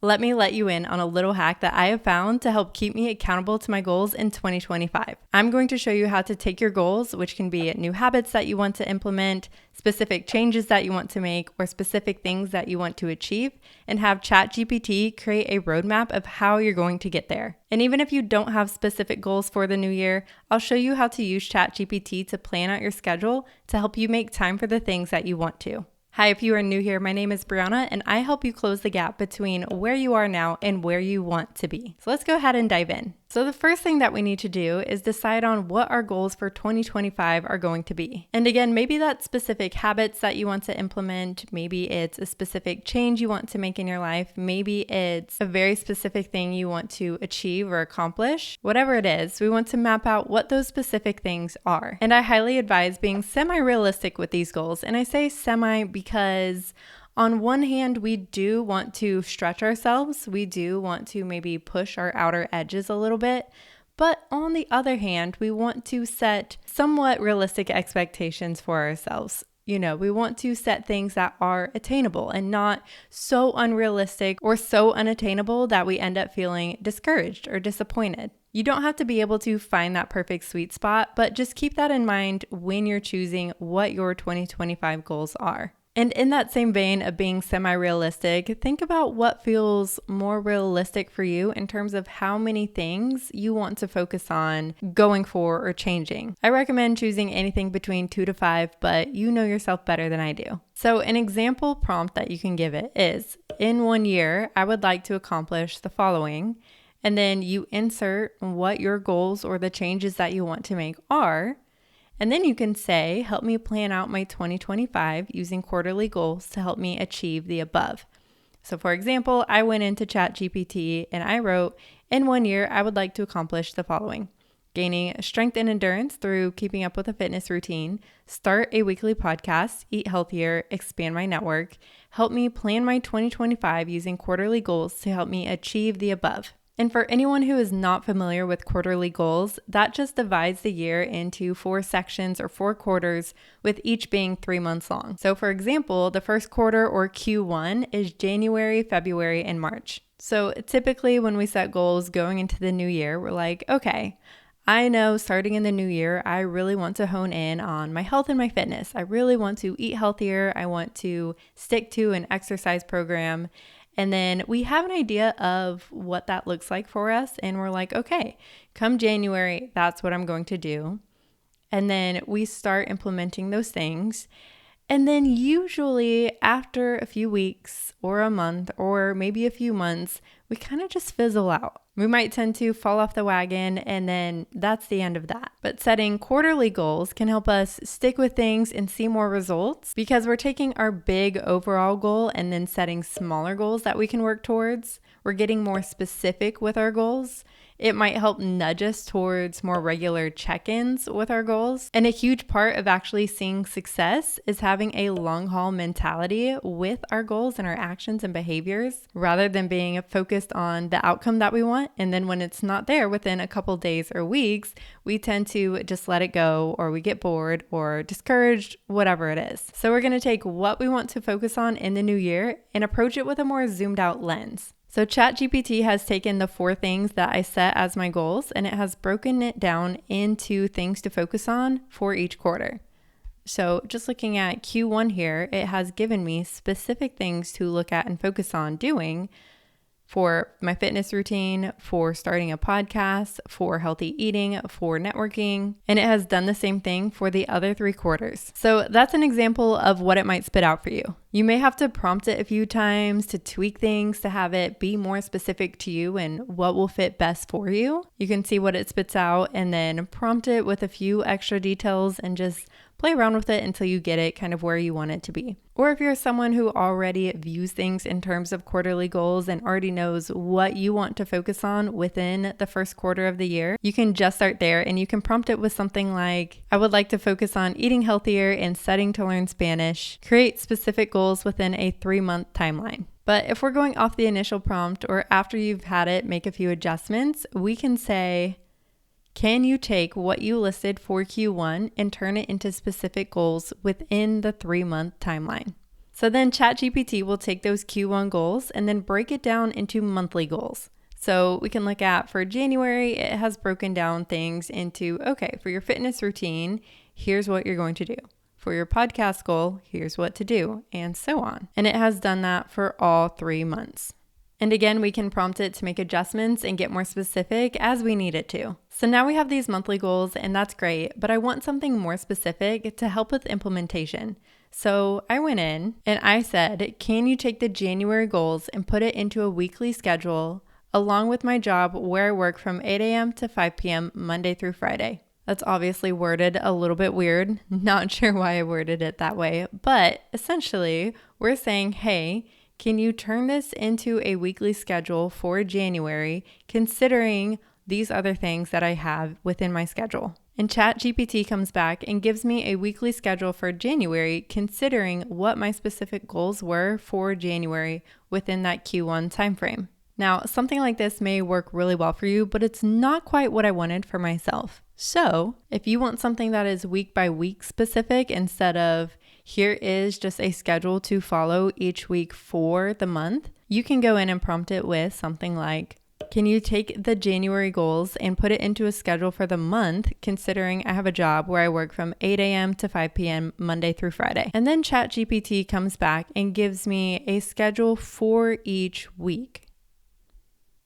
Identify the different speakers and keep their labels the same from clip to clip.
Speaker 1: Let me let you in on a little hack that I have found to help keep me accountable to my goals in 2025. I'm going to show you how to take your goals, which can be new habits that you want to implement, specific changes that you want to make, or specific things that you want to achieve, and have ChatGPT create a roadmap of how you're going to get there. And even if you don't have specific goals for the new year, I'll show you how to use ChatGPT to plan out your schedule to help you make time for the things that you want to. Hi, if you are new here, my name is Brianna, and I help you close the gap between where you are now and where you want to be. So let's go ahead and dive in. So the first thing that we need to do is decide on what our goals for 2025 are going to be. And again, maybe that's specific habits that you want to implement. Maybe it's a specific change you want to make in your life. Maybe it's a very specific thing you want to achieve or accomplish. Whatever it is, we want to map out what those specific things are. And I highly advise being semi-realistic with these goals. And I say semi because on one hand, we do want to stretch ourselves. We do want to maybe push our outer edges a little bit. But on the other hand, we want to set somewhat realistic expectations for ourselves. We want to set things that are attainable and not so unrealistic or so unattainable that we end up feeling discouraged or disappointed. You don't have to be able to find that perfect sweet spot, but just keep that in mind when you're choosing what your 2025 goals are. And in that same vein of being semi-realistic, think about what feels more realistic for you in terms of how many things you want to focus on going for or changing. I recommend choosing anything between 2 to 5, but you know yourself better than I do. So an example prompt that you can give it is, in 1 year, I would like to accomplish the following. And then you insert what your goals or the changes that you want to make are. And then you can say, help me plan out my 2025 using quarterly goals to help me achieve the above. So for example, I went into ChatGPT and I wrote, in 1 year, I would like to accomplish the following: gaining strength and endurance through keeping up with a fitness routine, start a weekly podcast, eat healthier, expand my network, help me plan my 2025 using quarterly goals to help me achieve the above. And for anyone who is not familiar with quarterly goals, that just divides the year into 4 sections or 4 quarters, with each being 3 months long. So for example, the first quarter or Q1 is January, February, and March. So typically when we set goals going into the new year, we're like, okay, I know starting in the new year, I really want to hone in on my health and my fitness. I really want to eat healthier. I want to stick to an exercise program. And then we have an idea of what that looks like for us. And we're like, okay, come January, that's what I'm going to do. And then we start implementing those things. And then usually after a few weeks or a month or maybe a few months, we kind of just fizzle out. We might tend to fall off the wagon, and then that's the end of that. But setting quarterly goals can help us stick with things and see more results, because we're taking our big overall goal and then setting smaller goals that we can work towards. We're getting more specific with our goals. It might help nudge us towards more regular check-ins with our goals. And a huge part of actually seeing success is having a long-haul mentality with our goals and our actions and behaviors, rather than being focused on the outcome that we want. And then when it's not there within a couple days or weeks, we tend to just let it go, or we get bored or discouraged, whatever it is. So we're going to take what we want to focus on in the new year and approach it with a more zoomed out lens. So ChatGPT has taken the 4 things that I set as my goals, and it has broken it down into things to focus on for each quarter. So just looking at Q1 here, it has given me specific things to look at and focus on doing for my fitness routine, for starting a podcast, for healthy eating, for networking, and it has done the same thing for the other 3 quarters. So that's an example of what it might spit out for you. You may have to prompt it a few times to tweak things to have it be more specific to you and what will fit best for you. You can see what it spits out and then prompt it with a few extra details and just play around with it until you get it kind of where you want it to be. Or if you're someone who already views things in terms of quarterly goals and already knows what you want to focus on within the first quarter of the year, you can just start there and you can prompt it with something like, I would like to focus on eating healthier and studying to learn Spanish. Create specific goals within a 3-month timeline. But if we're going off the initial prompt, or after you've had it make a few adjustments, we can say, can you take what you listed for Q1 and turn it into specific goals within the 3-month timeline? So then ChatGPT will take those Q1 goals and then break it down into monthly goals. So we can look at for January, it has broken down things into, okay, for your fitness routine, here's what you're going to do. For your podcast goal, here's what to do, and so on. And it has done that for all 3 months. And again, we can prompt it to make adjustments and get more specific as we need it to. So now we have these monthly goals, and that's great, but I want something more specific to help with implementation. So I went in and I said, can you take the January goals and put it into a weekly schedule along with my job where I work from 8 a.m. to 5 p.m. Monday through Friday? That's obviously worded a little bit weird. Not sure why I worded it that way, but essentially we're saying, hey, can you turn this into a weekly schedule for January, considering these other things that I have within my schedule? And ChatGPT comes back and gives me a weekly schedule for January, considering what my specific goals were for January within that Q1 timeframe. Now, something like this may work really well for you, but it's not quite what I wanted for myself. So if you want something that is week by week specific instead of here is just a schedule to follow each week for the month, you can go in and prompt it with something like, can you take the January goals and put it into a schedule for the month, considering I have a job where I work from 8 a.m. to 5 p.m. Monday through Friday? And then ChatGPT comes back and gives me a schedule for each week.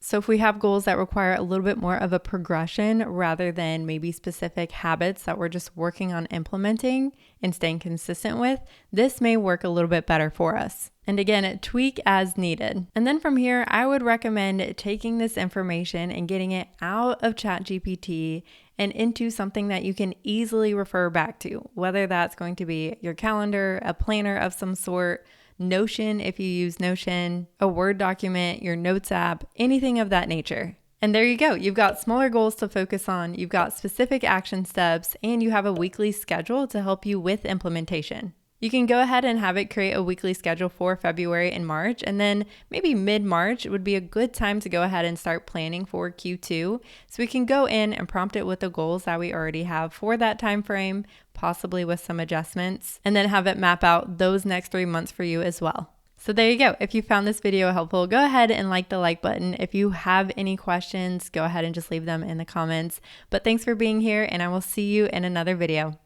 Speaker 1: So if we have goals that require a little bit more of a progression rather than maybe specific habits that we're just working on implementing and staying consistent with, this may work a little bit better for us. And again, tweak as needed. And then from here, I would recommend taking this information and getting it out of ChatGPT and into something that you can easily refer back to, whether that's going to be your calendar, a planner of some sort, Notion if you use Notion, a Word document, your notes app, anything of that nature. And there you go. You've got smaller goals to focus on, you've got specific action steps, and you have a weekly schedule to help you with implementation. You can go ahead and have it create a weekly schedule for February and March, and then maybe mid-March would be a good time to go ahead and start planning for Q2. So we can go in and prompt it with the goals that we already have for that time frame, possibly with some adjustments, and then have it map out those next 3 months for you as well. So there you go. If you found this video helpful, go ahead and like the like button. If you have any questions, go ahead and just leave them in the comments. But thanks for being here, and I will see you in another video.